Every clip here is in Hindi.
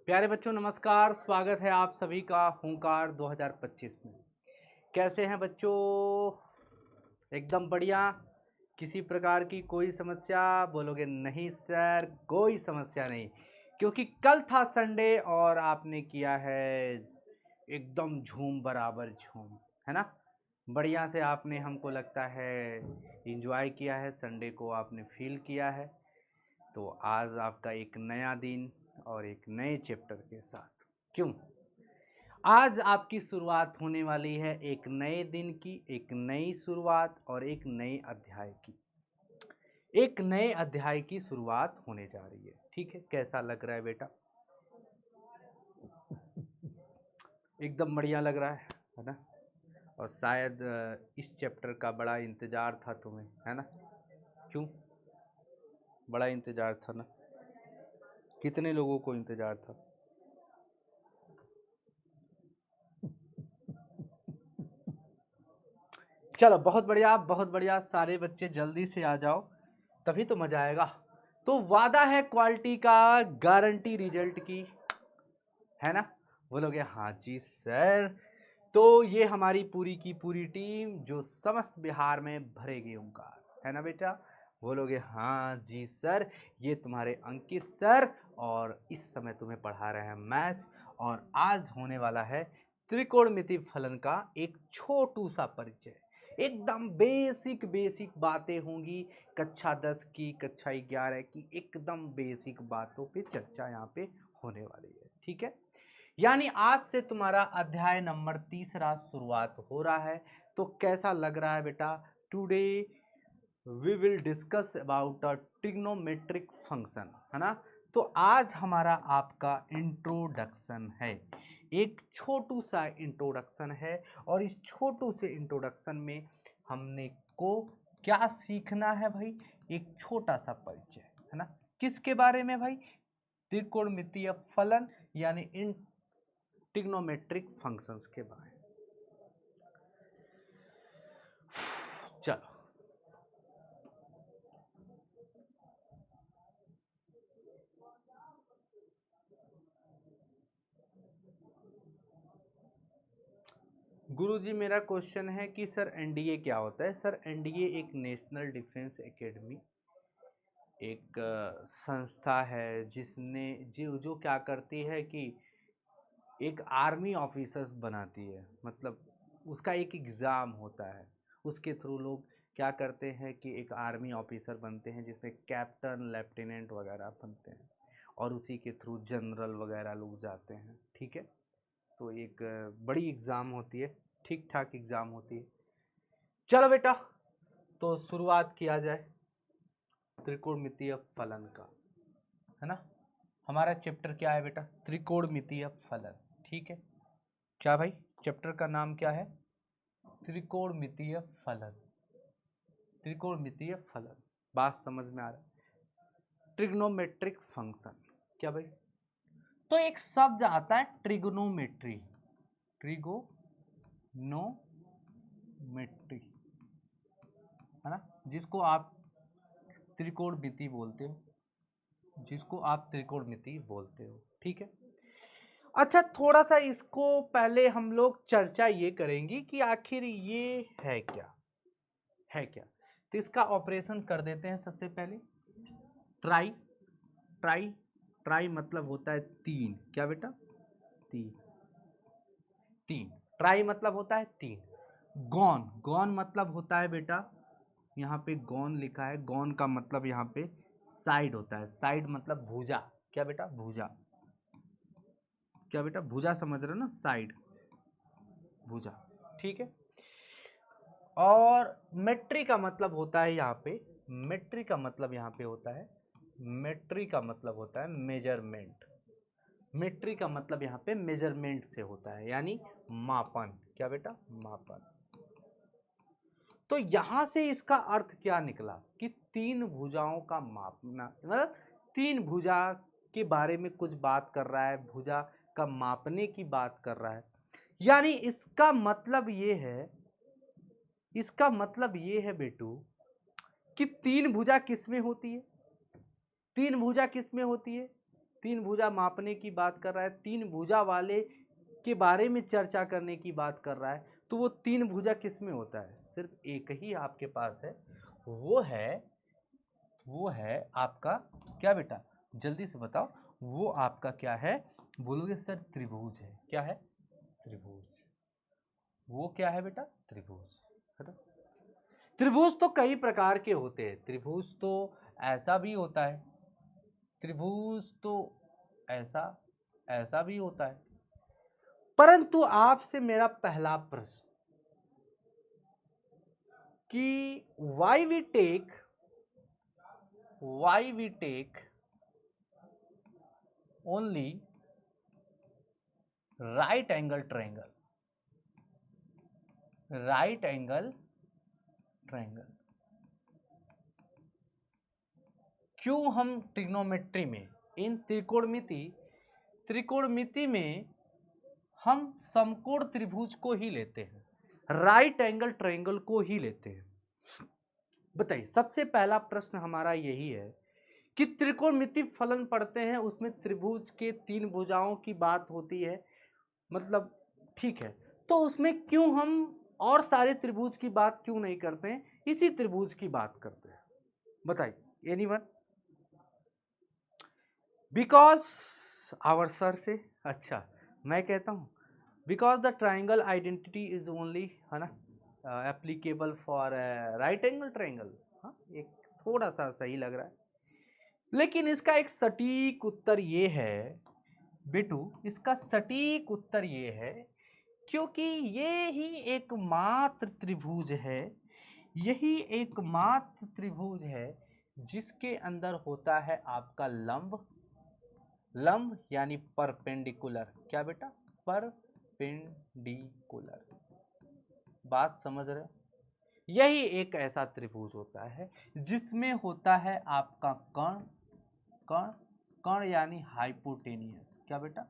प्यारे बच्चों नमस्कार। स्वागत है आप सभी का हुंकार 2025 में। कैसे हैं बच्चों? एकदम बढ़िया। किसी प्रकार की कोई समस्या? बोलोगे नहीं सर, कोई समस्या नहीं, क्योंकि कल था संडे और आपने किया है एकदम झूम बराबर झूम, है ना। बढ़िया से आपने, हमको लगता है, एंजॉय किया है। संडे को आपने फील किया है। तो आज आपका एक नया दिन और एक नए चैप्टर के साथ, क्यों, आज आपकी शुरुआत होने वाली है एक नए दिन की, एक नई शुरुआत और एक नए अध्याय की। एक नए अध्याय की शुरुआत होने जा रही है। ठीक है, कैसा लग रहा है बेटा? एकदम बढ़िया लग रहा है ना। और शायद इस चैप्टर का बड़ा इंतजार था तुम्हें, है ना। क्यों बड़ा इंतजार था ना? कितने लोगों को इंतजार था? चलो बहुत बढ़िया, बहुत बढ़िया। सारे बच्चे जल्दी से आ जाओ, तभी तो मजा आएगा। तो वादा है क्वालिटी का, गारंटी रिजल्ट की, है ना। बोलोगे हाँ जी सर। तो ये हमारी पूरी की पूरी टीम जो समस्त बिहार में भरेगी ओंकार, है ना बेटा। बोलोगे हाँ जी सर। ये तुम्हारे अंकित सर, और इस समय तुम्हें पढ़ा रहे हैं मैथ्स। और आज होने वाला है त्रिकोणमिति फलन का एक छोटू सा परिचय। एकदम बेसिक बेसिक बातें होंगी। कक्षा 10 की, कक्षा 11 की एकदम बेसिक बातों पे चर्चा यहाँ पे होने वाली है। ठीक है, यानी आज से तुम्हारा अध्याय नंबर 3 शुरुआत हो रहा है। तो कैसा लग रहा है बेटा? Today we will discuss about a trigonometric function, है ना। तो आज हमारा आपका इंट्रोडक्शन है, एक छोटू सा इंट्रोडक्शन है। और इस छोटू से इंट्रोडक्शन में हमने को क्या सीखना है भाई? एक छोटा सा परिचय, है ना। किसके बारे में भाई? त्रिकोणमितीय फलन, यानी इन ट्रिग्नोमेट्रिक फंक्शंस के बारे में। चलो गुरुजी, मेरा क्वेश्चन है कि सर एनडीए क्या होता है? सर एनडीए एक नेशनल डिफेंस एकेडमी, एक संस्था है जिसने जो क्या करती है कि एक आर्मी ऑफिसर्स बनाती है। मतलब उसका एक एग्ज़ाम होता है, उसके थ्रू लोग क्या करते हैं कि एक आर्मी ऑफिसर बनते हैं, जिसमें कैप्टन लेफ्टिनेंट वगैरह बनते हैं, और उसी के थ्रू जनरल वगैरह लोग जाते हैं। ठीक है, तो एक बड़ी एग्ज़ाम होती है, ठीक ठाक एग्ज़ाम होती है। चलो बेटा, तो शुरुआत किया जाए त्रिकोणमितीय फलन का, है ना। हमारा चैप्टर क्या है बेटा? त्रिकोणमितीय फलन। ठीक है, क्या भाई चैप्टर का नाम क्या है? त्रिकोणमितीय फलन। त्रिकोणमितीय फलन, बात समझ में आ रहा है? ट्रिग्नोमेट्रिक फंक्शन, क्या भाई? तो एक शब्द आता है ट्रिग्नोमेट्री, ट्रिगोनोमेट्री, है ना, जिसको आप त्रिकोणमिति बोलते हो, जिसको आप त्रिकोणमिति बोलते हो। ठीक है, अच्छा थोड़ा सा इसको पहले हम लोग चर्चा ये करेंगे कि आखिर ये है क्या, है क्या। तो इसका ऑपरेशन कर देते हैं सबसे पहले। ट्राई, ट्राई, ट्राई मतलब होता है तीन। क्या बेटा? तीन, तीन। ट्राई मतलब होता है तीन। गॉन, गॉन मतलब होता है बेटा, यहाँ पे गॉन लिखा है, गॉन का मतलब यहाँ पे साइड होता है। साइड मतलब भुजा। क्या बेटा? भुजा। क्या बेटा? भुजा समझ रहे हो ना, साइड, भुजा। ठीक है, और मेट्री का मतलब होता है यहाँ पे, मेट्री का मतलब यहाँ पे होता है, मेट्री का मतलब होता है मेजरमेंट। मेट्री का मतलब यहाँ पे मेजरमेंट से होता है, यानी मापन। क्या बेटा? मापन। तो यहां से इसका अर्थ क्या निकला कि तीन भुजाओं का मापना, मतलब तीन भुजा के बारे में कुछ बात कर रहा है, भुजा का मापने की बात कर रहा है। यानी इसका मतलब ये है, इसका मतलब ये है बेटू कि तीन भुजा किस में होती है? तीन भुजा किस में होती है? तीन भुजा मापने की बात कर रहा है, तीन भुजा वाले के बारे में चर्चा करने की बात कर रहा है, तो वो तीन भुजा किस में होता है? सिर्फ एक ही आपके पास है, वो है आपका क्या बेटा, जल्दी से बताओ, वो आपका क्या है? बोलोगे सर त्रिभुज है। क्या है? त्रिभुज। वो क्या है बेटा? त्रिभुज है ना। त्रिभुज तो कई प्रकार के होते हैं, त्रिभुज तो ऐसा भी होता है, त्रिभुज तो ऐसा भी होता है। परंतु आपसे मेरा पहला प्रश्न कि why we take only right angle triangle, क्यों हम ट्रिग्नोमेट्री में, इन त्रिकोणमिति में हम समकोण त्रिभुज को ही लेते हैं, राइट एंगल ट्रायंगल को ही लेते हैं? बताइए, सबसे पहला प्रश्न हमारा यही है कि त्रिकोणमिति फलन पढ़ते हैं, उसमें त्रिभुज के तीन भुजाओं की बात होती है, मतलब ठीक है, तो उसमें क्यों हम और सारे त्रिभुज की बात क्यों नहीं करते हैं, इसी त्रिभुज की बात करते हैं? बताइए, एनीवन? बिकॉज आवर सर से, अच्छा मैं कहता हूँ because the triangle identity is only, है ना, applicable for right angle triangle. हाँ, एक थोड़ा सा सही लग रहा है, लेकिन इसका एक सटीक उत्तर ये है बेटू, इसका सटीक उत्तर ये है क्योंकि ये ही एकमात्र त्रिभुज है, यही एकमात्र त्रिभुज है जिसके अंदर होता है आपका लंब यानी परपेंडिकुलर। क्या बेटा? परपेंडिकुलर। बात समझ रहे हो? यही एक ऐसा त्रिभुज होता है जिसमें होता है आपका कण यानी हाइपोटेनियस। क्या बेटा?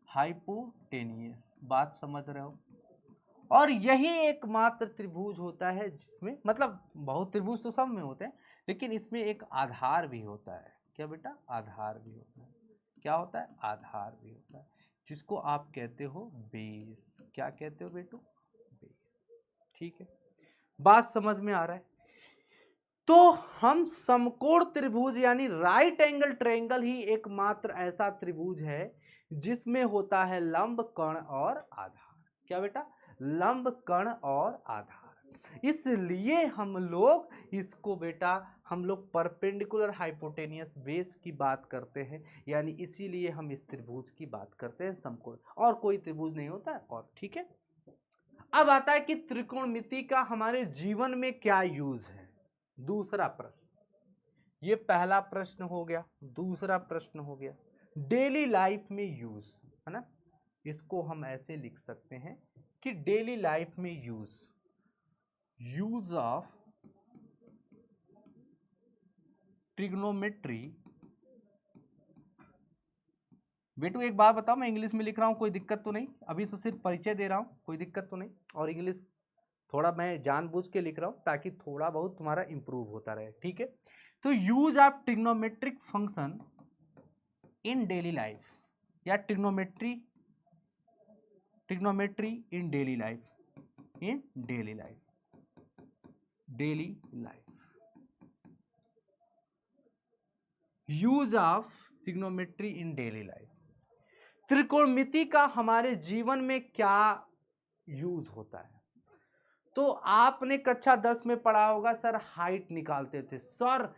हाइपोटेनियस। बात समझ रहे हो? और यही एकमात्र त्रिभुज होता है जिसमें, मतलब बहुत त्रिभुज तो सब में होते हैं, लेकिन इसमें एक आधार भी होता है। क्या बेटा? आधार भी होता है। क्या होता है? आधार भी होता है, जिसको आप कहते हो बेस। क्या कहते हो बेटू? बेस। ठीक है, बात समझ में आ रहा है? तो हम समकोण त्रिभुज यानी राइट एंगल ट्रायंगल ही एकमात्र ऐसा त्रिभुज है जिसमें होता है लंब, कर्ण और आधार। क्या बेटा? लंब, कर्ण और आधार। इसलिए हम लोग इसको बेटा, हम लोग परपेंडिकुलर हाइपोटेनियस बेस की बात करते हैं, यानी इसीलिए हम इस त्रिभुज की बात करते हैं समकोण, और कोई त्रिभुज नहीं होता है। और ठीक है, अब आता है कि त्रिकोणमिति का हमारे जीवन में क्या यूज है। दूसरा प्रश्न, ये पहला प्रश्न हो गया, दूसरा प्रश्न हो गया डेली लाइफ में यूज, है ना। इसको हम ऐसे लिख सकते हैं कि डेली लाइफ में यूज ऑफ ट्रिग्नोमेट्री। बेटू एक बात बताओ, मैं इंग्लिश में लिख रहा हूं, कोई दिक्कत तो नहीं? अभी तो सिर्फ परिचय दे रहा हूं, कोई दिक्कत तो नहीं? और इंग्लिश थोड़ा मैं जानबूझ के लिख रहा हूं ताकि थोड़ा बहुत तुम्हारा इंप्रूव होता रहे। ठीक है, तो use of trigonometric function in daily life, या trigonometry in daily life, use of trigonometry in daily life. त्रिकोणमिति का हमारे जीवन में क्या यूज होता है? तो आपने कक्षा 10 में पढ़ा होगा, सर हाइट निकालते थे, सर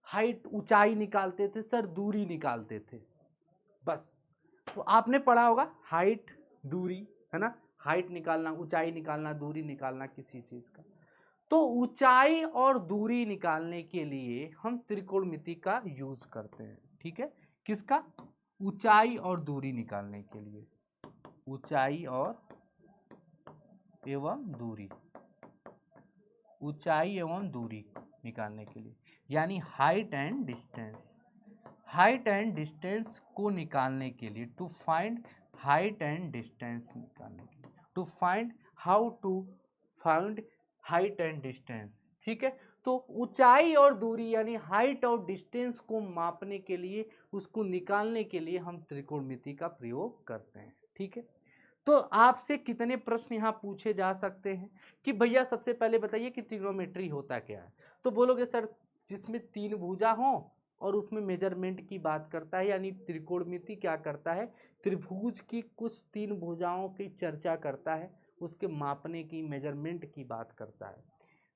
हाइट ऊंचाई निकालते थे, सर दूरी निकालते थे, बस। तो आपने पढ़ा होगा हाइट, दूरी, है ना, हाइट निकालना, ऊंचाई निकालना, दूरी निकालना किसी चीज का। तो ऊंचाई और दूरी निकालने के लिए हम त्रिकोणमिति का यूज करते हैं। ठीक है, किसका? ऊंचाई और दूरी निकालने के लिए, ऊंचाई और एवं दूरी, ऊंचाई एवं दूरी निकालने के लिए, यानी हाइट एंड डिस्टेंस को निकालने के लिए, to find height and distance निकालने के लिए, to find how to find height and distance. ठीक है, तो ऊंचाई और दूरी यानी हाइट और डिस्टेंस को मापने के लिए, उसको निकालने के लिए हम त्रिकोणमिति का प्रयोग करते हैं। ठीक है, तो आपसे कितने प्रश्न यहाँ पूछे जा सकते हैं कि भैया सबसे पहले बताइए कि ट्रिग्नोमेट्री होता क्या है। तो बोलोगे सर जिसमें तीन भुजा हो और उसमें मेजरमेंट की बात करता है, यानी त्रिकोणमिति क्या करता है, त्रिभुज की कुछ तीन भुजाओं की चर्चा करता है, उसके मापने की, मेजरमेंट की बात करता है।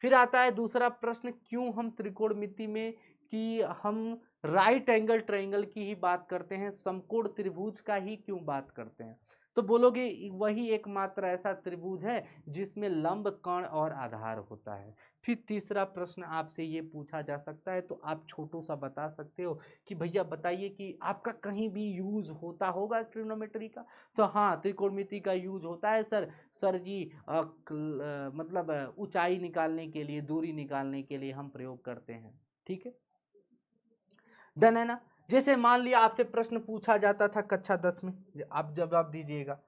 फिर आता है दूसरा प्रश्न, क्यों हम त्रिकोणमिति में कि हम राइट एंगल ट्रायंगल की ही बात करते हैं, समकोण त्रिभुज का ही क्यों बात करते हैं। तो बोलोगे वही एकमात्र ऐसा त्रिभुज है जिसमें लंब, कर्ण और आधार होता है। फिर तीसरा प्रश्न आपसे ये पूछा जा सकता है, तो आप छोटू सा बता सकते हो कि भैया बताइए कि आपका कहीं भी यूज होता होगा ट्रिग्नोमेट्री का। तो हाँ, त्रिकोणमिति का यूज होता है सर जी मतलब ऊंचाई निकालने के लिए, दूरी निकालने के लिए हम प्रयोग करते हैं। ठीक है, डन है ना। जैसे मान लिया आपसे प्रश्न पूछा जाता था कक्षा 10 में, आप जवाब दीजिएगा,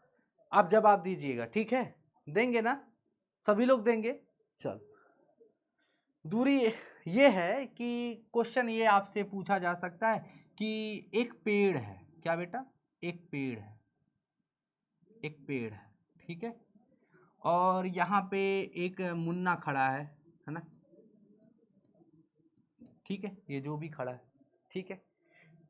आप जवाब दीजिएगा, ठीक है, देंगे ना, सभी लोग देंगे। चल, दूरी ये है कि क्वेश्चन ये आपसे पूछा जा सकता है कि एक पेड़ है, क्या बेटा, एक पेड़ है, एक पेड़ है, ठीक है, और यहाँ पे एक मुन्ना खड़ा है ना, ठीक है, ये जो भी खड़ा है, ठीक है।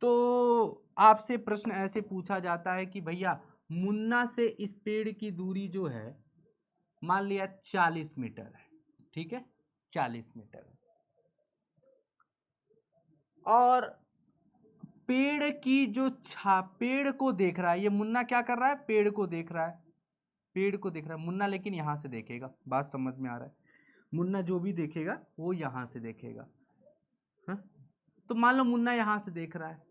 तो आपसे प्रश्न ऐसे पूछा जाता है कि भैया मुन्ना से इस पेड़ की दूरी जो है मान लिया 40 मीटर है, ठीक है, 40 मीटर है, और पेड़ की जो पेड़ को देख रहा है, ये मुन्ना क्या कर रहा है, पेड़ को देख रहा है, पेड़ को देख रहा है मुन्ना, लेकिन यहां से देखेगा, बात समझ में आ रहा है, मुन्ना जो भी देखेगा वो यहां से देखेगा। हाँ? तो मान लो मुन्ना यहां से देख रहा है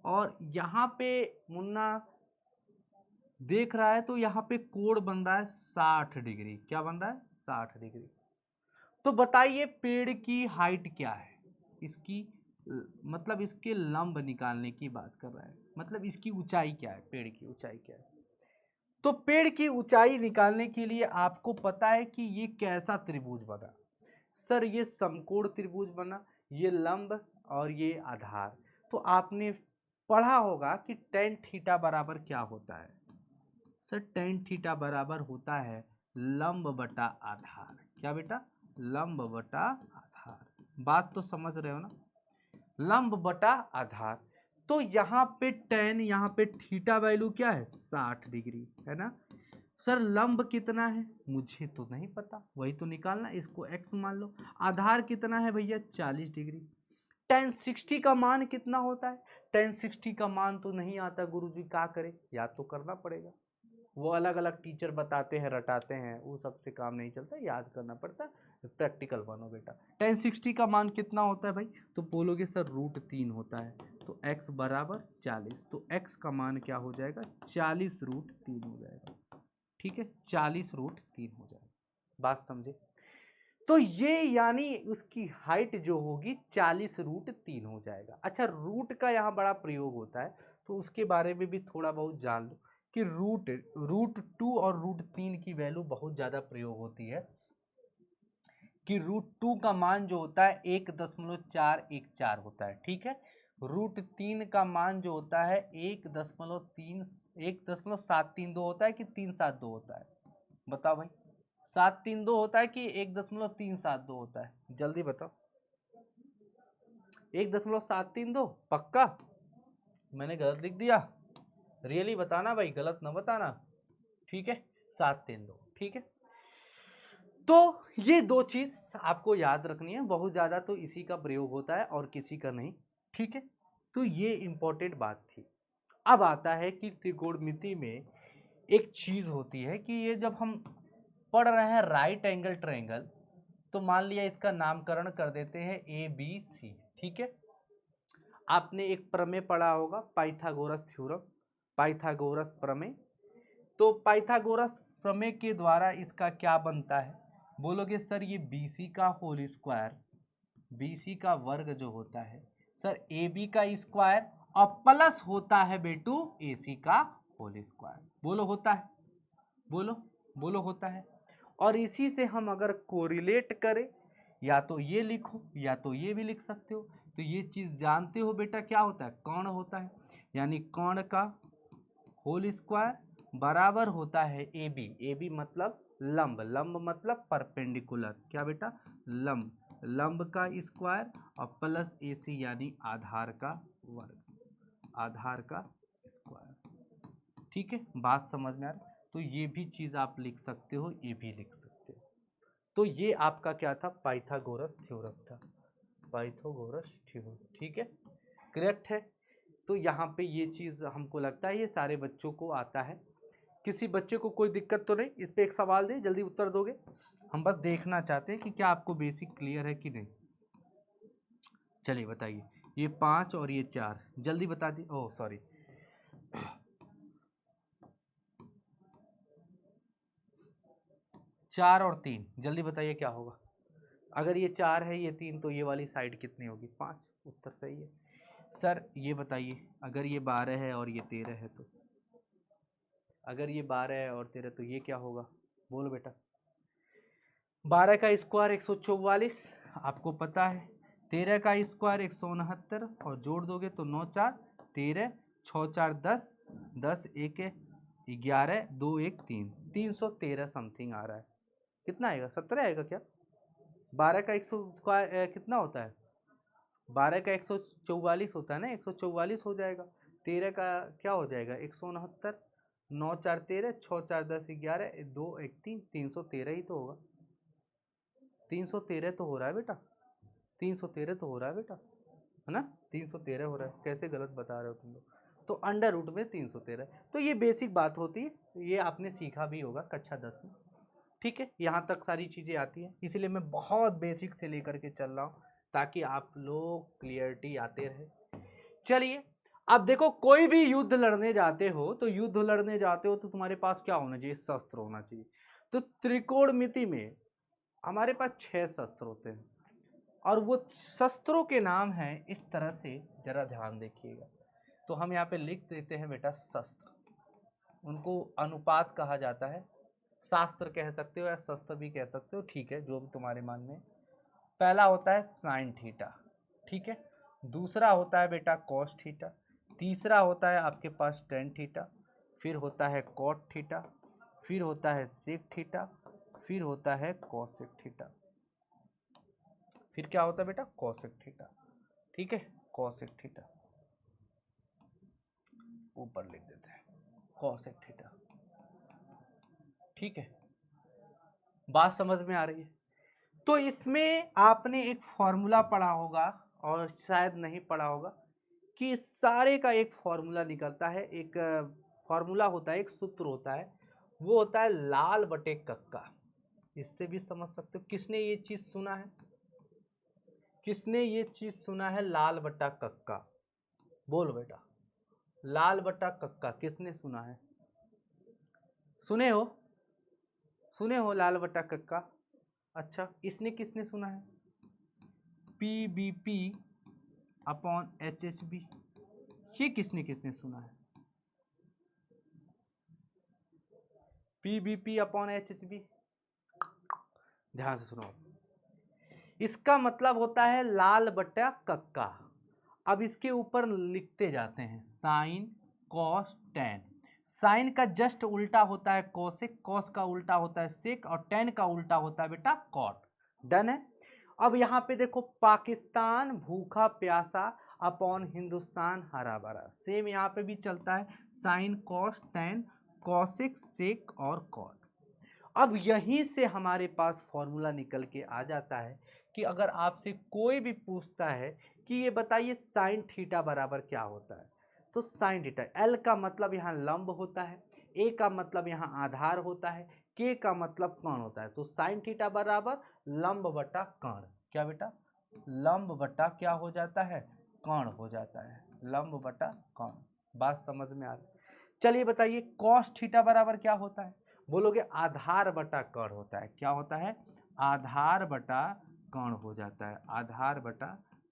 और यहाँ पे मुन्ना देख रहा है, तो यहाँ पे कोण बन रहा है 60 डिग्री, क्या बन रहा है, 60 डिग्री। तो बताइए पेड़ की हाइट क्या है, इसकी मतलब इसके लंब निकालने की बात कर रहा है, मतलब इसकी ऊंचाई क्या है, पेड़ की ऊंचाई क्या है। तो पेड़ की ऊंचाई निकालने के लिए आपको पता है कि ये कैसा त्रिभुज बना, सर ये समकोण त्रिभुज बना, ये लंब और ये आधार। तो आपने पढ़ा होगा कि tan थीटा बराबर क्या होता है, सर tan थीटा बराबर होता है लंब बटा आधार, क्या बेटा, लंब बटा आधार, बात तो समझ रहे हो ना, लंब बटा आधार। तो यहाँ पे tan, यहाँ पे थीटा वैल्यू क्या है, 60 डिग्री है ना। सर लंब कितना है, मुझे तो नहीं पता, वही तो निकालना, इसको x मान लो। आधार कितना है भैया, 40 डिग्री। tan 60 का मान कितना होता है, tan 60 का मान तो नहीं आता गुरुजी, क्या करे, याद तो करना पड़ेगा, वो अलग अलग टीचर बताते हैं, रटाते हैं, वो सबसे काम नहीं चलता, याद करना पड़ता, प्रैक्टिकल बनो बेटा। tan 60 का मान कितना होता है भाई, तो बोलोगे सर √3 होता है, तो x बराबर 40, तो x का मान क्या हो जाएगा, 40 √3 हो जाएगा, ठीक है, 40 √3 हो जाएगा, बात समझे। तो ये यानी उसकी हाइट जो होगी 40 √3 हो जाएगा। अच्छा, रूट का यहाँ बड़ा प्रयोग होता है, तो उसके बारे में भी थोड़ा बहुत जान लो कि √2 और √3 की वैल्यू बहुत ज़्यादा प्रयोग होती है, कि √2 का मान जो होता है 1.414 होता है, ठीक है, √3 का मान जो होता है 1.732 होता है कि 372 होता है, बताओ भाई, 732 होता है कि 1.372 होता है, जल्दी बताओ। 1.732 पक्का, मैंने गलत लिख दिया, रियली बताना भाई, गलत ना बताना, ठीक है, 732, ठीक है। तो ये दो चीज आपको याद रखनी है, बहुत ज्यादा तो इसी का प्रयोग होता है और किसी का नहीं, ठीक है। तो ये इंपॉर्टेंट बात थी। अब आता है कि त्रिकोणमिति में एक चीज होती है कि ये जब हम पढ़ रहे हैं राइट एंगल ट्रायंगल, तो मान लिया इसका नामकरण कर देते हैं ABC, ठीक है। आपने एक प्रमेय पढ़ा होगा, पाइथागोरस थ्योरम, पाइथागोरस प्रमेय। तो पाइथागोरस प्रमेय के द्वारा इसका क्या बनता है, बोलोगे सर ये BC का होल स्क्वायर, BC का वर्ग जो होता है सर AB का स्क्वायर और प्लस होता है बेटू AC का होल स्क्वायर, बोलो होता है, बोलो बोलो होता है। और इसी से हम अगर कोरिलेट करें या तो ये लिखो या तो ये भी लिख सकते हो। तो ये चीज जानते हो बेटा क्या होता है, कर्ण होता है, यानी कर्ण का होल स्क्वायर बराबर होता है ए बी। ए बी मतलब लंब, लंब मतलब परपेंडिकुलर, क्या बेटा, लंब, लंब का स्क्वायर और प्लस ए सी यानी आधार का वर्ग, आधार का स्क्वायर। ठीक है, बात समझ में आ रहा है। तो ये भी चीज आप लिख सकते हो, ये भी लिख सकते हो। तो ये आपका क्या था, पाइथागोरस थ्योरम था, पाइथागोरस थ्योरम। ठीक है, करेक्ट है। तो यहाँ पे ये चीज हमको लगता है ये सारे बच्चों को आता है। किसी बच्चे को कोई दिक्कत तो नहीं, इस पे एक सवाल दे, जल्दी उत्तर दोगे। हम बस देखना चाहते हैं कि क्या आपको बेसिक क्लियर है कि नहीं। चलिए बताइए, ये 5 और ये 4 जल्दी बता दी। ओह सॉरी, 4 और 3 जल्दी बताइए क्या होगा। अगर ये 4 है ये 3 तो ये वाली साइड कितनी होगी, 5। उत्तर सही है। सर ये बताइए, अगर ये 12 है और ये 13 है तो, अगर ये 12 है और 13 तो ये क्या होगा, बोलो बेटा। 12 का स्क्वायर 144 आपको पता है, 13 का स्क्वायर 169 और जोड़ दोगे तो 9 4 13, 6 4 10, 10 1 11, 2 1 3, 313 समथिंग आ रहा है। कितना आएगा, 17 आएगा क्या। 12 का 100 स्क्वायर कितना होता है, 12 का 144 होता है ना, 144 हो जाएगा। 13 का क्या हो जाएगा 169, 9 4 13, 6 4 10 11, 2 1 3, 313 ही तो होगा। 313 तो हो रहा है बेटा, 313 तो हो रहा है बेटा, है ना, 313 हो रहा है। कैसे गलत बता रहे हो तुम लोग। तो अंडर रूट में 313, तो ये बेसिक बात होती है, ये आपने सीखा भी होगा कक्षा 10 में। ठीक है, यहाँ तक सारी चीज़ें आती हैं, इसीलिए मैं बहुत बेसिक से लेकर के चल रहा हूँ ताकि आप लोग क्लियरिटी आते रहे। चलिए, अब देखो कोई भी युद्ध लड़ने जाते हो तो युद्ध लड़ने जाते हो तो तुम्हारे पास क्या होना चाहिए, शस्त्र होना चाहिए। तो त्रिकोणमिति में हमारे पास 6 शस्त्र होते हैं और वो शस्त्रों के नाम हैं इस तरह से, जरा ध्यान देखिएगा। तो हम यहाँ पे लिख देते हैं बेटा शस्त्र, उनको अनुपात कहा जाता है, शास्त्र कह सकते हो या शस्त्र भी कह सकते हो, ठीक है, जो भी तुम्हारे मन में। पहला होता है साइन थीटा, ठीक है, दूसरा होता है बेटा कॉस थीटा, तीसरा होता है आपके पास टेन थीटा, फिर होता है कॉट थीटा, फिर होता है सेक थीटा, फिर होता है कॉसेक थीटा, फिर क्या होता है बेटा कॉसेक थीटा। ठीक है, कॉसेक थीटा ऊपर लिख देते हैं, कॉसेक थीटा। ठीक है, बात समझ में आ रही है। तो इसमें आपने एक फॉर्मूला पढ़ा होगा और शायद नहीं पढ़ा होगा कि सारे का एक फॉर्मूला निकलता है, एक फॉर्मूला होता है, एक सूत्र होता है, वो होता है लाल बटे कक्का। इससे भी समझ सकते हो। किसने ये चीज सुना है, किसने ये चीज सुना है, लाल बटा कक्का, बोलो बेटा, लाल बटा कक्का किसने सुना है, सुने हो, सुने हो लाल बटा कक्का। अच्छा, इसने किसने सुना है, PBP अपॉन HHB, ये किसने किसने सुना है, PBP अपॉन HHB, ध्यान से सुनो। इसका मतलब होता है लाल बटा कक्का। अब इसके ऊपर लिखते जाते हैं साइन कॉस टेन। साइन का जस्ट उल्टा होता है कोसेक, कॉस का उल्टा होता है सेक और टेन का उल्टा होता है बेटा कॉट। डन है। अब यहाँ पे देखो, पाकिस्तान भूखा प्यासा अपॉन हिंदुस्तान हरा भरा, सेम यहाँ पे भी चलता है, sine cos tan cosec sec और कॉट। अब यहीं से हमारे पास फॉर्मूला निकल के आ जाता है कि अगर आपसे कोई भी पूछता है कि ये बताइए साइन थीटा बराबर क्या होता है, तो साइन थीटा, एल का मतलब यहाँ लंब होता है, ए का मतलब यहाँ आधार होता है, के का मतलब कर्ण होता है, तो साइन थीटा बराबर लंब बटा कर्ण, क्या बेटा, लंब बटा क्या हो जाता है, कर्ण हो जाता है, लंब बटा कर्ण। बात समझ में आ रही। चलिए बताइए कॉस थीटा बराबर क्या होता है, बोलोगे आधार बटा कर्ण होता है, क्या होता है, आधार बटा कर्ण हो जाता है, आधार बटा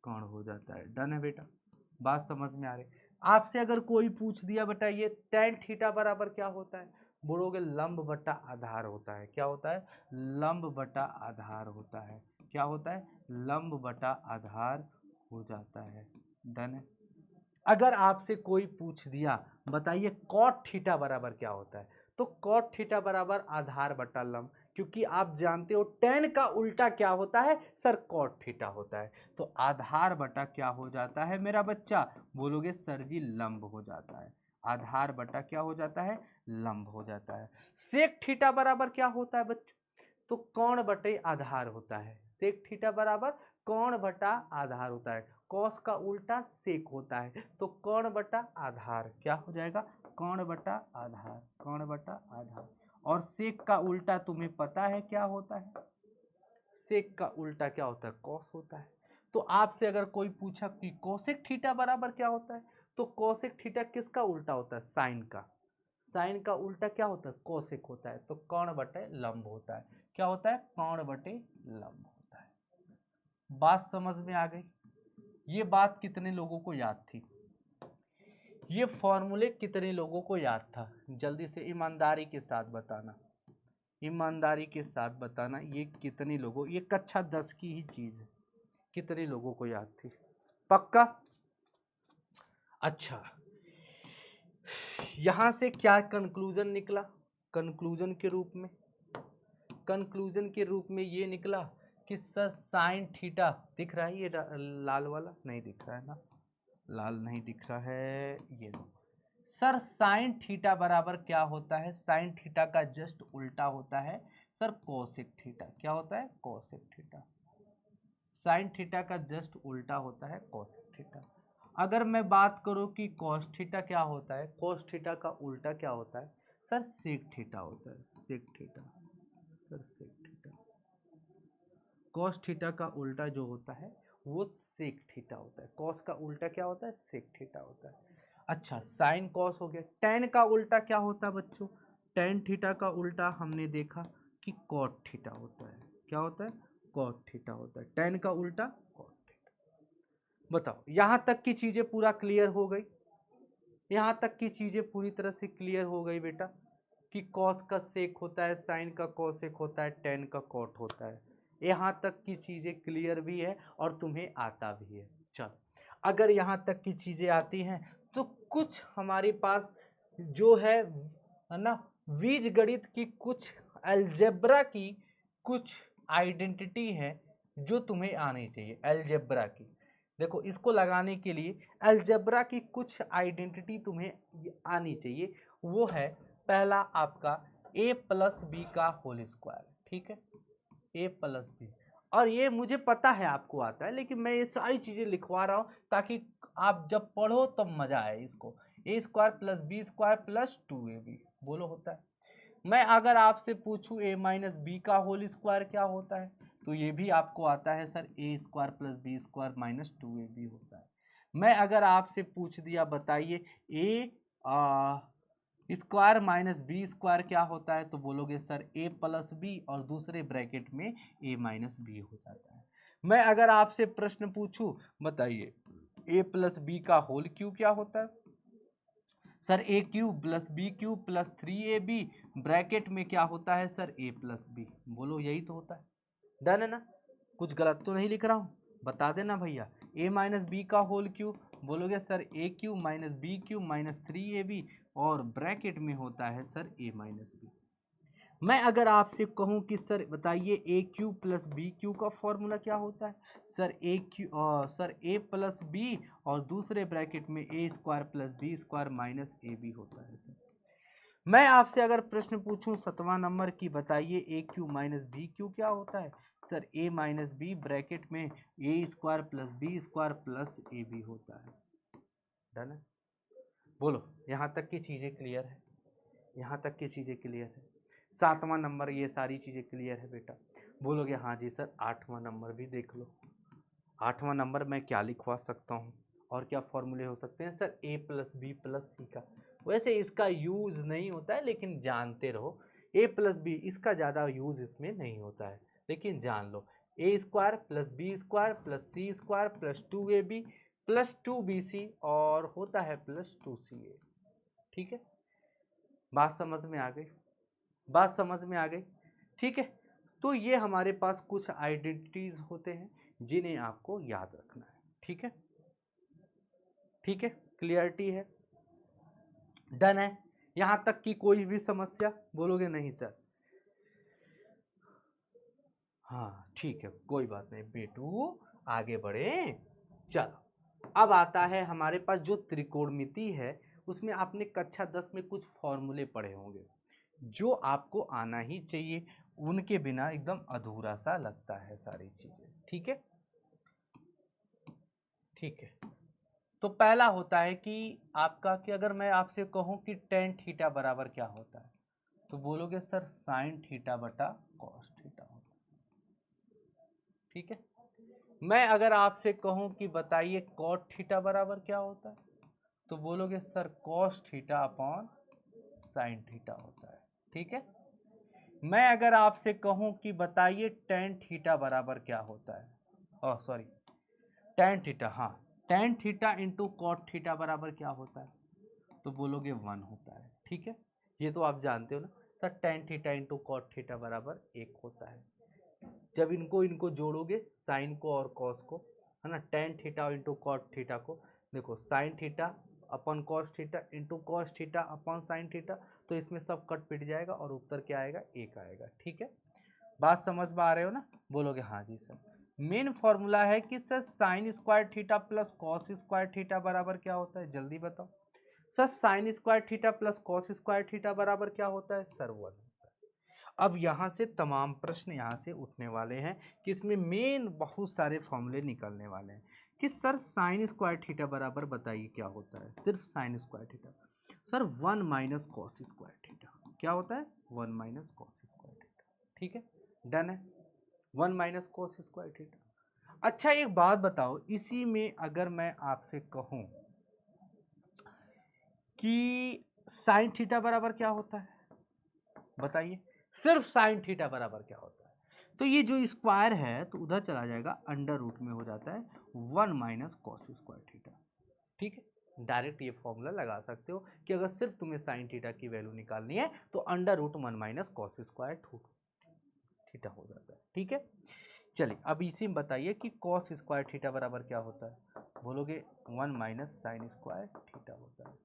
कर्ण हो जाता है। डन है बेटा, बात समझ में आ रही। आपसे अगर कोई पूछ दिया बेटा ये टेन थीटा बराबर क्या होता है, बोलोगे लंब बटा आधार होता है, क्या होता है, लंब बटा आधार होता है, क्या होता है, लंब बटा आधार हो जाता है। डन है। अगर आपसे कोई पूछ दिया बताइए कॉट थीटा बराबर क्या होता है, तो कॉट थीटा बराबर आधार बटा लंब, क्योंकि आप जानते हो टेन का उल्टा क्या होता है सर, कॉट थीटा होता है। तो आधार बटा क्या हो जाता है मेरा बच्चा, बोलोगे सर जी लंब हो जाता है। आधार बटा क्या हो जाता है, लंब हो जाता है। सेक थीटा बराबर क्या होता है बच्चों, तो कोण बटे आधार होता है। सेक थीटा बराबर कोण बटा आधार होता है। कॉस का उल्टा सेक होता है, तो कोण बटा आधार क्या हो जाएगा, कोण बटा आधार, कोण बटा आधार। और सेक का उल्टा तुम्हें पता है क्या होता है, सेक का उल्टा क्या होता है, कॉस होता है। तो आपसे अगर कोई पूछा कि कोसेक थीटा बराबर क्या होता है, तो कोसेक थीटा किसका उल्टा होता है, साइन का। साइन का उल्टा क्या होता है, कोसेक होता है। तो कोण बटे लंब होता है। क्या होता है, कोण बटे लंब होता है। बात समझ में आ गई। ये बात कितने लोगों को याद थी, ये फॉर्मूले कितने लोगों को याद था, जल्दी से ईमानदारी के साथ बताना, ईमानदारी के साथ बताना। ये कितने लोगों, ये कक्षा 10 की ही चीज है, कितने लोगों को याद थी, पक्का। अच्छा, यहां से क्या कंक्लूजन निकला, कंक्लूजन के रूप में, कंक्लूजन के रूप में ये निकला कि सर साइन थीटा दिख रहा है, ये लाल वाला नहीं दिख रहा है ना, लाल नहीं दिख रहा है, ये सर साइन थीटा बराबर क्या होता है, साइन थीटा का जस्ट उल्टा होता है सर कोसेक थीटा। क्या होता है, कोसेक थीटा। साइन थीटा का जस्ट उल्टा होता है कोसेक थीटा। अगर मैं बात करूं कि कॉस थीटा क्या होता है, कॉस थीटा का उल्टा क्या होता है सर, सेक थीटा होता है, sec theta, sir sec theta. Cos theta का उल्टा जो होता है वो सेक थीटा होता है। कॉस का उल्टा क्या होता है, सेक थीटा होता है। अच्छा, साइन कॉस हो गया। टेन का उल्टा क्या होता है बच्चों, टेन थीटा का उल्टा हमने देखा कि कॉट थीटा होता है। क्या होता है, कॉट थीटा होता है। टेन का उल्टा कॉट थीटा। बताओ यहां तक की चीजें पूरा क्लियर हो गई, यहां तक की चीजें पूरी तरह से क्लियर हो गई बेटा, कि कॉस का सेक होता है, साइन का कॉसेक होता है, टेन का कॉट होता है। यहाँ तक की चीजें क्लियर भी है और तुम्हें आता भी है। चलो, अगर यहाँ तक की चीजें आती हैं तो कुछ हमारे पास जो है ना, बीज गणित की कुछ अलजेब्रा की कुछ आइडेंटिटी है जो तुम्हें आनी चाहिए। अलजेब्रा की, देखो इसको लगाने के लिए अलजेब्रा की कुछ आइडेंटिटी तुम्हें आनी चाहिए। वो है पहला आपका a प्लस बी का होल स्क्वायर, ठीक है, a प्लस बी। और ये मुझे पता है आपको आता है, लेकिन मैं ये सारी चीजें लिखवा रहा हूँ ताकि आप जब पढ़ो तब मजा आए इसको। A square plus B square plus 2ab, बोलो होता है। मैं अगर आपसे पूछूं a माइनस बी का होल स्क्वायर क्या होता है, तो ये भी आपको आता है sir, A square plus B square minus 2ab होता है। मैं अगर आपसे पूछ दिया बताइए A square minus B square क्या होता है, तो बोलोगे सर ए प्लस बी और दूसरे ब्रैकेट में ए माइनस बी हो जाता है। मैं अगर आपसे प्रश्न पूछूं बताइए ए प्लस बी का होल क्यूब क्या होता है, sir A cube plus B cube plus 3ab bracket में क्या होता है सर, ए प्लस बी। बोलो यही तो होता है। डन है ना, कुछ गलत तो नहीं लिख रहा हूँ, बता देना भैया। ए माइनस बी का होल क्यूब, बोलोगे sir A cube minus B cube minus 3ab और ब्रैकेट में होता है सर ए माइनस बी। मैं अगर आपसे कहूं कि सर बताइए A cube plus B cube का फॉर्मूला क्या होता है, sir A cube sir A plus B और दूसरे ब्रैकेट में A square plus B square minus A B होता है सर। मैं आपसे अगर प्रश्न पूछूं 7वां नंबर की, बताइए A cube minus B cube क्या होता है, sir A minus B bracket में A square plus B square plus A B होता है। डन है, बोलो यहाँ तक की चीज़ें क्लियर है, यहाँ तक की चीज़ें क्लियर है। 7वां नंबर ये सारी चीज़ें क्लियर है बेटा, बोलोगे हाँ जी सर। 8वां नंबर भी देख लो, 8वां नंबर मैं क्या लिखवा सकता हूँ और क्या फॉर्मूले हो सकते हैं sir, A plus B plus सी का। वैसे इसका यूज़ नहीं होता है लेकिन जानते रहो, ए प्लस बी इसका ज़्यादा यूज़ इसमें नहीं होता है, लेकिन जान लो A square plus B square plus C square plus 2ab plus 2bc और होता है प्लस 2ca। ठीक है, बात समझ में आ गई, बात समझ में आ गई, ठीक है। तो ये हमारे पास कुछ आइडेंटिटीज होते हैं जिन्हें आपको याद रखना है। ठीक है, ठीक है, क्लियरिटी है, डन है। यहां तक कि कोई भी समस्या बोलोगे नहीं सर? हाँ ठीक है, कोई बात नहीं बेटू, आगे बढ़े। चलो अब आता है हमारे पास जो त्रिकोणमिति है, उसमें आपने कक्षा 10 में कुछ फॉर्मूले पढ़े होंगे जो आपको आना ही चाहिए, उनके बिना एकदम अधूरा सा लगता है सारी चीजें। ठीक है, ठीक है। तो पहला होता है कि आपका, कि अगर मैं आपसे कहूं कि टेन थीटा बराबर क्या होता है, तो बोलोगे सर साइन थीटा बटा कॉस थीटा होता है। ठीक है, मैं अगर आपसे कहूं कि बताइए कॉट थीटा बराबर क्या होता है, तो बोलोगे sir cos theta upon sine theta होता है। ठीक है, मैं अगर आपसे कहूं कि बताइए टेन थीटा बराबर क्या होता है, ओह सॉरी, टेन थीटा, हाँ tan theta into cot theta बराबर क्या होता है, तो बोलोगे 1 होता है। ठीक है, ये तो आप जानते हो ना sir, tan theta into cot theta बराबर 1 होता है। जब इनको जोड़ोगे, साइन को और कॉस को, है ना, tan theta into cot theta को, देखो sine theta upon cos theta into cos theta upon sine theta, तो इसमें सब कट पिट जाएगा और उत्तर क्या आएगा, 1 आएगा। ठीक है, बात समझ में आ रहे हो ना? बोलोगे हाँ जी सर। मेन फॉर्मूला है कि sir sine square theta plus cos square theta बराबर क्या होता है, जल्दी बताओ sir. Sine square theta plus cos square theta बराबर क्या होता है सर, 1 होता है। अब यहाँ से तमाम प्रश्न यहाँ से उठने वाले हैं कि इसमें मेन बहुत सारे फॉर्मूले निकलने वाले हैं कि सर साइन स्क्वायर थीटा बराबर बताइए क्या होता है, सिर्फ sine square theta sir 1 minus cos square theta क्या होता है, 1 माइनस कॉस स्क्वायर थीटा। ठीक है, डन है, 1 माइनस कॉस स्क्वायर थीटा। अच्छा एक बात बताओ, इसी में अगर मैं आपसे कहूं कि साइन थीटा बराबर क्या होता है, बताइए, सिर्फ साइन थीटा बराबर क्या होता है, तो ये जो स्क्वायर है तो उधर चला जाएगा, अंडर रूट में हो जाता है 1 माइनस कॉस स्क्वायर थीटा। ठीक है, डायरेक्ट ये फॉर्मूला लगा सकते हो कि अगर सिर्फ तुम्हें साइन थीटा की वैल्यू निकालनी है तो under root 1 minus cos square theta हो जाता है। ठीक है, चलिए अब इसी में बताइए कि कॉस स्क्वायर थीटा बराबर क्या होता है, बोलोगे 1 माइनस साइन स्क्वायर थीटा होता है।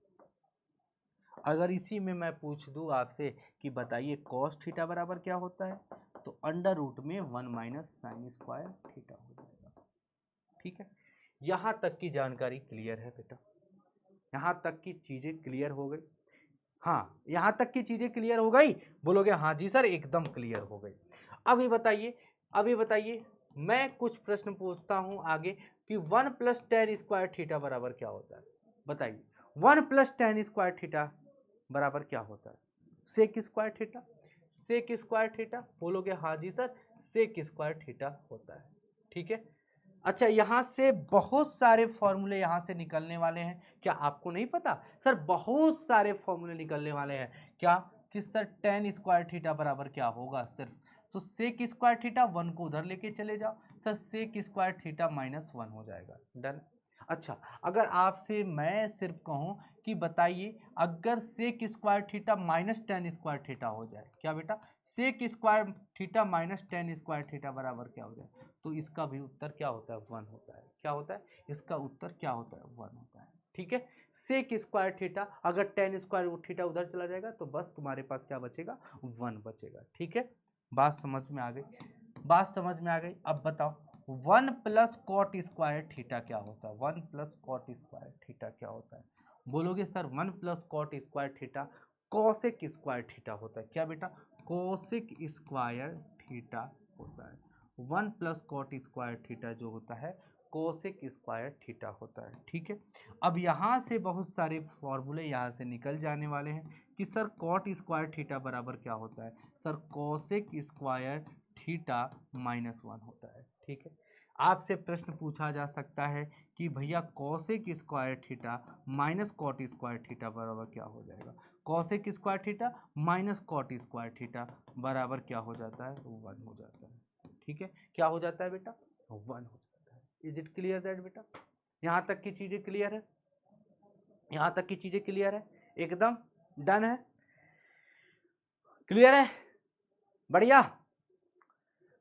अगर इसी में मैं पूछ दूं आपसे कि बताइए कॉस थीटा बराबर क्या होता है, तो अंडर रूट में 1 माइनस साइन स्क्वायर थीटा हो जाएगा। ठीक है, यहां तक की जानकारी क्लियर है बेटा, यहां तक की चीजें क्लियर हो गई? हाँ, यहां तक की चीजें क्लियर हो गई, बोलोगे हाँ जी सर एकदम क्लियर हो गई। अभी बताइए, अभी बताइए, मैं कुछ प्रश्न पूछता हूं आगे कि 1 प्लस टेन स्क्वायर थीटा बराबर क्या होता है, बताइए 1 प्लस टेन स्क्वायर थीटा बराबर क्या होता है, sec square theta, sec square theta, बोलोगे हाँ जी सर सेक स्क्वायर थीटा होता है। ठीक है, अच्छा यहां से बहुत सारे फॉर्मूले यहां से निकलने वाले हैं, क्या आपको नहीं पता सर, बहुत सारे फॉर्मूले निकलने वाले हैं क्या, कि सर टेन स्क्वायर थीटा बराबर क्या होगा सिर्फ, तो सेक स्क्वायर थीटा 1 को उधर लेके चले जाओ sir, sec square theta minus 1 हो जाएगा, डन। अच्छा अगर आपसे मैं सिर्फ कहूं कि बताइए अगर sec square theta minus tan square theta हो जाए, क्या बेटा, sec square theta minus tan square theta बराबर क्या हो जाए, तो इसका भी उत्तर क्या होता है, 1 होता है। क्या होता है, इसका उत्तर क्या होता है, 1 होता है। ठीक है, सेक स्क्वायर थीटा, अगर टेन स्क्वायर थीटा उधर चला जाएगा तो बस तुम्हारे पास क्या बचेगा, 1 बचेगा। ठीक है, बात समझ में आ गई, बात समझ में आ गई। अब बताओ 1 प्लस कॉट स्क्वायर थीटा क्या होता है, 1 प्लस कॉट स्क्वायर थीटा क्या होता है, बोलोगे sir 1 plus cot square theta cosec square theta होता है, क्या बेटा, कोसेक स्क्वायर थीटा होता है। 1 प्लस कॉट स्क्वायर थीटा जो होता है कोसेक स्क्वायर थीटा होता है। ठीक है, अब यहाँ से बहुत सारे फॉर्मूले यहाँ से निकल जाने वाले हैं कि सर कॉट स्क्वायर थीटा बराबर क्या होता है, sir cosec square theta minus 1 होता है। ठीक है, आपसे प्रश्न पूछा जा सकता है कि भैया cosec square theta minus cot square theta बराबर क्या हो जाएगा, cosec square theta minus cot square theta बराबर क्या हो जाता है, 1 हो जाता है। ठीक है, क्या हो जाता है बेटा, 1 हो जाता है। इज इट क्लियर दैट बेटा, यहाँ तक की चीजें क्लियर है, यहाँ तक की चीजें क्लियर है, एकदम डन है, क्लियर है, बढ़िया।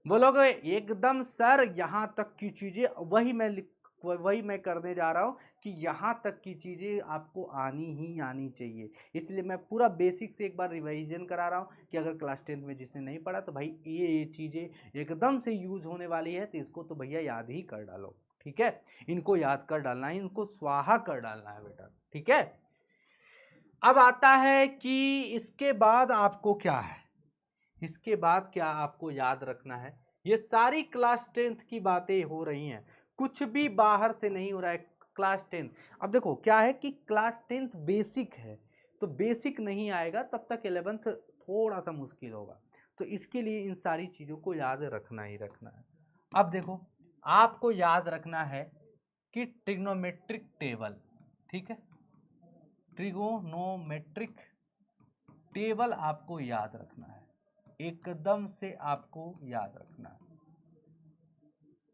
बोलोगे एकदम सर यहाँ तक की चीजें वही मैं करने जा रहा हूँ कि यहाँ तक की चीज़ें आपको आनी ही आनी चाहिए। इसलिए मैं पूरा बेसिक से एक बार रिवाइजन करा रहा हूँ कि अगर क्लास 10th में जिसने नहीं पढ़ा तो भाई ये चीज़ें एकदम से यूज होने वाली है, तो इसको तो भैया याद ही कर डालो। ठीक है, इनको याद कर डालना है, इनको स्वाहा कर डालना है बेटा। ठीक है, अब आता है कि इसके बाद आपको क्या है, इसके बाद क्या आपको याद रखना है। ये सारी क्लास 10th की बातें हो रही हैं, कुछ भी बाहर से नहीं हो रहा है। क्लास 10th, अब देखो क्या है कि क्लास 10th बेसिक है, तो बेसिक नहीं आएगा तब तक 11th थोड़ा सा मुश्किल होगा। तो इसके लिए इन सारी चीज़ों को याद रखना ही रखना है। अब देखो आपको याद रखना है कि ट्रिग्नोमेट्रिक टेबल, ठीक है, ट्रिगोनोमेट्रिक टेबल आपको याद रखना है, एकदम से आपको याद रखना है।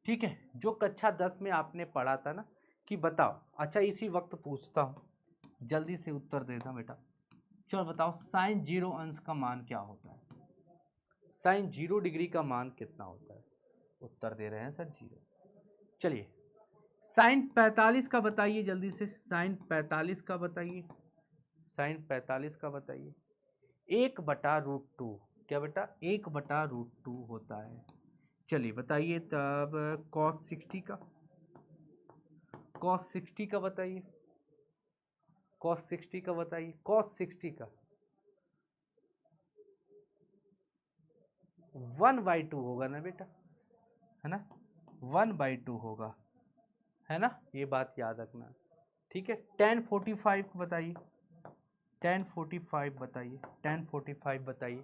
ठीक है, जो कक्षा 10 में आपने पढ़ा था ना कि बताओ, अच्छा इसी वक्त पूछता हूँ, जल्दी से उत्तर देना बेटा। चलो बताओ साइन 0 अंश का मान क्या होता है, साइन 0 डिग्री का मान कितना होता है। उत्तर दे रहे हैं सर 0। चलिए साइन 45 का बताइए जल्दी से, साइन 45 का बताइए, साइन 45 का बताइए। 1/√2, क्या बेटा 1/√2 होता है। चलिए बताइए तब cos 60 का, cos 60 का बताइए, cos 60 का बताइए, cos 60 का 1/2 होगा ना बेटा, है ना, 1/2 होगा, है ना, ये बात याद रखना। ठीक है, tan 45 बताइए, tan 45 बताइए, tan 45 बताइए,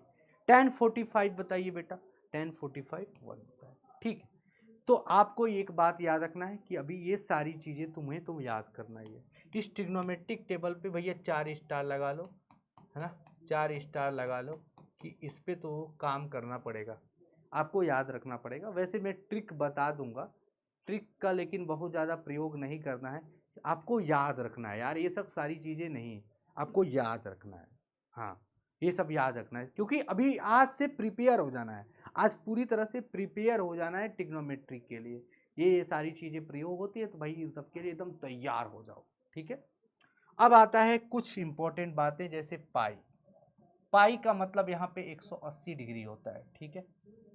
tan 45 बताइए बेटा, tan 45 1 होता है। ठीक है, तो आपको एक बात याद रखना है कि अभी ये सारी चीज़ें तुम याद करना ही है। इस ट्रिग्नोमेट्रिक टेबल पे भैया 4 स्टार लगा लो, है ना, 4 स्टार लगा लो कि इस पे तो काम करना पड़ेगा, आपको याद रखना पड़ेगा। वैसे मैं ट्रिक बता दूंगा, ट्रिक का लेकिन बहुत ज़्यादा प्रयोग नहीं करना है, आपको याद रखना है यार, ये सब सारी चीज़ें नहीं, आपको याद रखना है। हाँ, ये सब याद रखना है, क्योंकि अभी आज से प्रिपेयर हो जाना है, आज पूरी तरह से प्रिपेयर हो जाना है ट्रिग्नोमेट्री के लिए। ये सारी चीज़ें प्रयोग होती है, तो भाई इन सब के लिए एकदम तैयार हो जाओ। ठीक है, अब आता है कुछ इंपॉर्टेंट बातें, जैसे पाई, पाई का मतलब यहाँ पे 180 डिग्री होता है। ठीक है,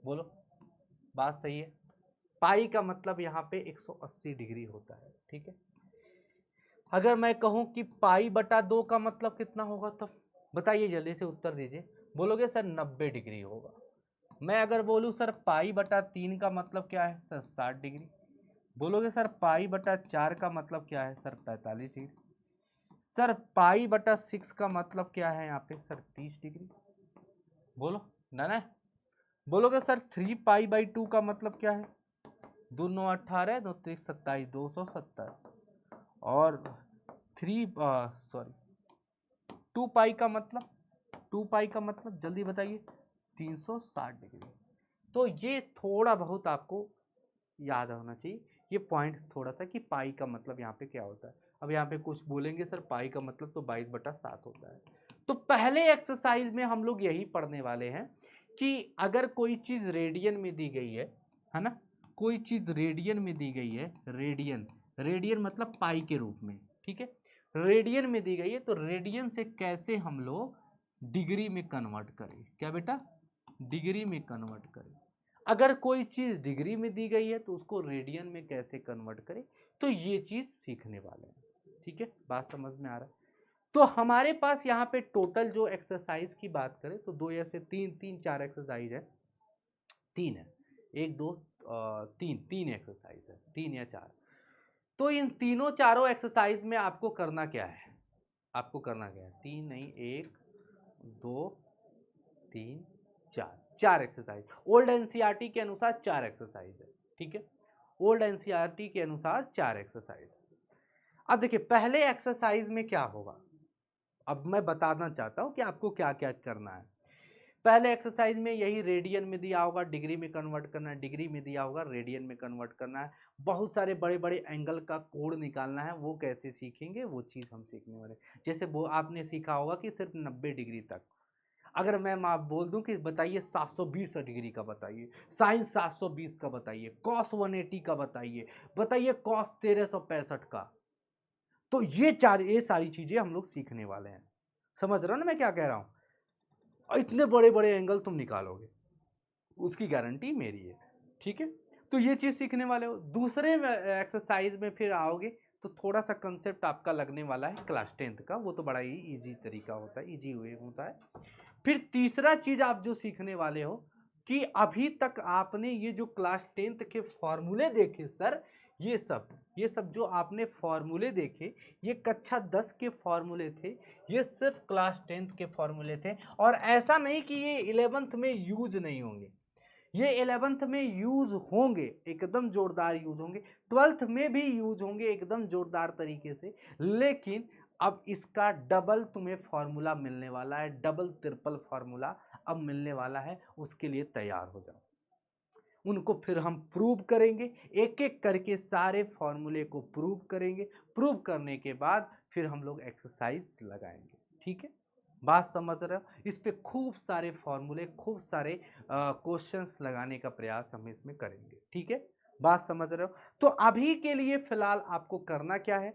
बोलो बात सही है, पाई का मतलब यहाँ पे 180 डिग्री होता है। ठीक है, अगर मैं कहूँ कि पाई/2 का मतलब कितना होगा, तब बताइए जल्दी से उत्तर दीजिए। बोलोगे सर 90 डिग्री होगा। मैं अगर बोलूँ सर पाई/3 का मतलब क्या है, सर 60 डिग्री। बोलोगे सर पाई/4 का मतलब क्या है, सर 45 डिग्री। सर पाई/6 का मतलब क्या है यहाँ पे, सर 30 डिग्री। बोलो ना, बोलोगे सर 3 पाई/2 का मतलब क्या है, 2 9 18, 2 3 27, 270। और 2 पाई का मतलब, 2 पाई का मतलब जल्दी बताइए, 360 डिग्री। तो ये थोड़ा बहुत आपको याद होना चाहिए, ये पॉइंट थोड़ा सा कि पाई का मतलब यहाँ पे क्या होता है। अब यहाँ पे कुछ बोलेंगे सर पाई का मतलब तो 22/7 होता है। तो पहले एक्सरसाइज में हम लोग यही पढ़ने वाले हैं कि अगर कोई चीज़ रेडियन में दी गई है ना, कोई चीज़ रेडियन में दी गई है, रेडियन, रेडियन मतलब पाई के रूप में। ठीक है, रेडियन में दी गई है, तो रेडियन से कैसे हम लोग डिग्री में कन्वर्ट करें, क्या बेटा, डिग्री में कन्वर्ट करें। अगर कोई चीज़ डिग्री में दी गई है तो उसको रेडियन में कैसे कन्वर्ट करें, तो ये चीज़ सीखने वाले हैं। ठीक है, बात समझ में आ रहा है। तो हमारे पास यहाँ पे टोटल जो एक्सरसाइज की बात करें तो 2 या से 3 4 एक्सरसाइज है, 3 है, 1 2 3 एक्सरसाइज है, 3 या 4। तो इन तीनों चारों एक्सरसाइज में आपको करना क्या है, आपको करना क्या है, 3 नहीं 1 2 3 4, 4 एक्सरसाइज। ओल्ड एनसीईआरटी के अनुसार 4 एक्सरसाइज है। ठीक है, ओल्ड एनसीईआरटी के अनुसार 4 एक्सरसाइज। अब देखिए पहले एक्सरसाइज में क्या होगा, अब मैं बताना चाहता हूं कि आपको क्या क्या करना है। पहले एक्सरसाइज में यही रेडियन में दिया होगा, डिग्री में कन्वर्ट करना है, डिग्री में दिया होगा, रेडियन में कन्वर्ट करना है। बहुत सारे बड़े बड़े एंगल का कोण निकालना है, वो कैसे सीखेंगे, वो चीज़ हम सीखने वाले। जैसे वो आपने सीखा होगा कि सिर्फ 90 डिग्री तक। अगर मैं आप बोल दूं कि बताइए 720 डिग्री का बताइए, साइन 720 का बताइए, कॉस 180 का बताइए, बताइए कॉस 1365 का, तो ये सारी चीजें हम लोग सीखने वाले हैं। समझ रहे हो ना मैं क्या कह रहा हूं? इतने बड़े बड़े एंगल तुम निकालोगे, उसकी गारंटी मेरी है। ठीक है, तो ये चीज सीखने वाले हो। दूसरे एक्सरसाइज में फिर आओगे तो थोड़ा सा कंसेप्ट आपका लगने वाला है क्लास 10th का, वो तो बड़ा ही इजी तरीका होता है, इजी वे होता है। फिर तीसरा चीज आप जो सीखने वाले हो कि अभी तक आपने ये जो क्लास 10th के फॉर्मूले देखे सर, ये सब जो आपने फॉर्मूले देखे, ये कक्षा 10 के फॉर्मूले थे, ये सिर्फ क्लास 10th के फॉर्मूले थे। और ऐसा नहीं कि ये 11th में यूज नहीं होंगे, ये 11th में यूज होंगे, एकदम जोरदार यूज होंगे, 12th में भी यूज होंगे एकदम जोरदार तरीके से। लेकिन अब इसका डबल तुम्हें फॉर्मूला मिलने वाला है, डबल ट्रिपल फॉर्मूला अब मिलने वाला है, उसके लिए तैयार हो जाओ। उनको फिर हम प्रूव करेंगे, एक एक करके सारे फॉर्मूले को प्रूव करेंगे। प्रूव करने के बाद फिर हम लोग एक्सरसाइज लगाएंगे। ठीक है, बात समझ रहे हो? इस पे खूब सारे फॉर्मूले, खूब सारे क्वेश्चंस लगाने का प्रयास हम इसमें करेंगे। ठीक है, बात समझ रहे हो? तो अभी के लिए फिलहाल आपको करना क्या है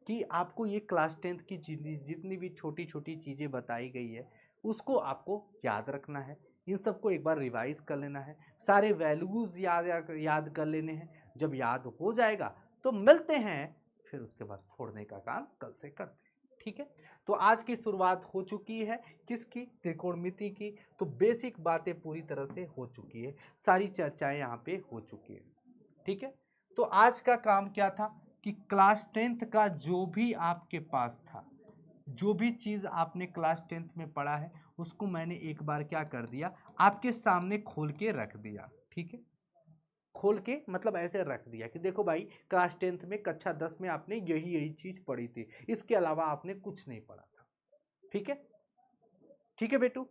कि आपको ये क्लास 10th की जितनी भी छोटी छोटी चीज़ें बताई गई है उसको आपको याद रखना है, इन सबको एक बार रिवाइज कर लेना है, सारे वैल्यूज याद कर लेने हैं। जब याद हो जाएगा तो मिलते हैं, फिर उसके बाद फोड़ने का काम कल से करते हैं। ठीक है, तो आज की शुरुआत हो चुकी है किसकी? त्रिकोणमिति की। तो बेसिक बातें पूरी तरह से हो चुकी है, सारी चर्चाएं यहाँ पे हो चुकी है। ठीक है, तो आज का काम क्या था कि क्लास 10th का जो भी आपके पास था, जो भी चीज़ आपने क्लास 10th में पढ़ा है, उसको मैंने एक बार क्या कर दिया, आपके सामने खोल के रख दिया। ठीक है, खोल के मतलब ऐसे रख दिया कि देखो भाई, क्लास 10th में कक्षा 10 में आपने यही यही चीज़ पढ़ी थी, इसके अलावा आपने कुछ नहीं पढ़ा था। ठीक है, ठीक है बेटू।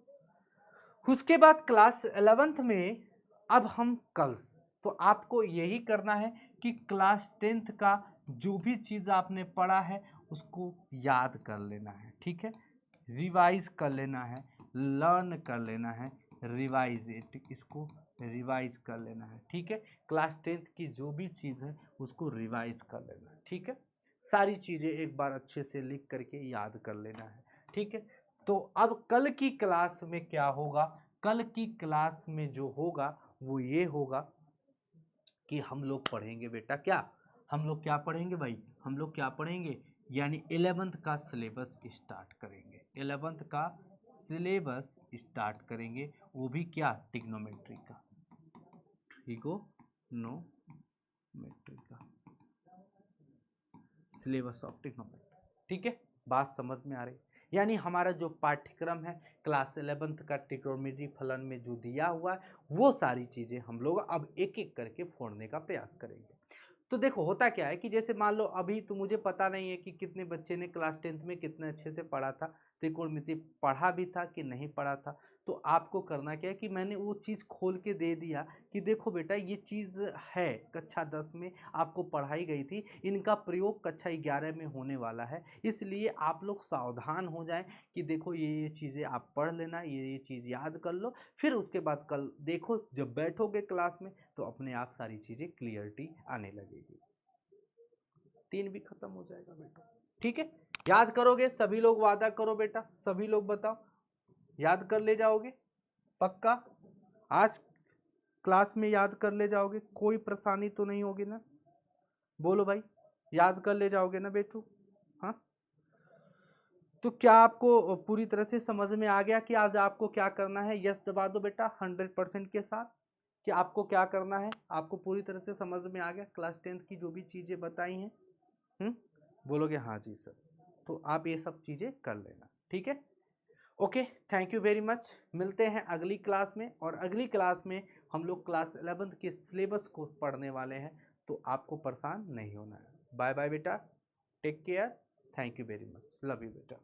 उसके बाद क्लास 11th में अब हम कल्स, तो आपको यही करना है कि क्लास 10th का जो भी चीज़ आपने पढ़ा है उसको याद कर लेना है। ठीक है, रिवाइज कर लेना है, लर्न कर लेना है, रिवाइज इट, इसको रिवाइज कर लेना है। ठीक है, क्लास 10th की जो भी चीज़ है उसको रिवाइज कर लेना है। ठीक है, सारी चीज़ें एक बार अच्छे से लिख करके याद कर लेना है। ठीक है, तो अब कल की क्लास में क्या होगा? कल की क्लास में जो होगा वो ये होगा कि हम लोग पढ़ेंगे बेटा क्या, हम लोग क्या पढ़ेंगे भाई, हम लोग क्या पढ़ेंगे, यानी 11th का सिलेबस स्टार्ट करेंगे। 11th का सिलेबस स्टार्ट करेंगे, वो भी क्या, ट्रिग्नोमेट्री का, ट्रिगोनोमेट्री का सिलेबस ऑफ ट्रिग्नोमेट्री। ठीक है, बात समझ में आ रही? यानी हमारा जो पाठ्यक्रम है क्लास 11th का ट्रिग्नोमेट्री फलन में जो दिया हुआ है, वो सारी चीज़ें हम लोग अब एक एक करके फोड़ने का प्रयास करेंगे। तो देखो होता क्या है कि जैसे मान लो अभी तो मुझे पता नहीं है कि कितने बच्चे ने क्लास 10th में कितने अच्छे से पढ़ा था, त्रिकोणमिति पढ़ा भी था कि नहीं पढ़ा था। तो आपको करना क्या है कि मैंने वो चीज़ खोल के दे दिया कि देखो बेटा ये चीज़ है, कक्षा 10 में आपको पढ़ाई गई थी, इनका प्रयोग कक्षा 11 में होने वाला है, इसलिए आप लोग सावधान हो जाएं कि देखो ये चीज़ें आप पढ़ लेना, ये चीज़ याद कर लो। फिर उसके बाद कल देखो जब बैठोगे क्लास में तो अपने आप सारी चीज़ें क्लियरिटी आने लगेगी, 3 भी खत्म हो जाएगा बेटा। ठीक है, याद करोगे सभी लोग, वादा करो बेटा, सभी लोग बताओ याद कर ले जाओगे पक्का? आज क्लास में याद कर ले जाओगे, कोई परेशानी तो नहीं होगी ना? बोलो भाई, याद कर ले जाओगे ना बेटू? हाँ, तो क्या आपको पूरी तरह से समझ में आ गया कि आज आपको क्या करना है? यस दबा दो बेटा 100% के साथ कि आपको क्या करना है। आपको पूरी तरह से समझ में आ गया क्लास 10th की जो भी चीज़ें बताई हैं? बोलोगे हाँ जी सर, तो आप ये सब चीज़ें कर लेना। ठीक है, okay, thank you very much. मिलते हैं अगली क्लास में, और अगली क्लास में हम लोग क्लास 11th के सिलेबस को पढ़ने वाले हैं, तो आपको परेशान नहीं होना है। बाय बाय बेटा, take care, thank you very much, love you बेटा।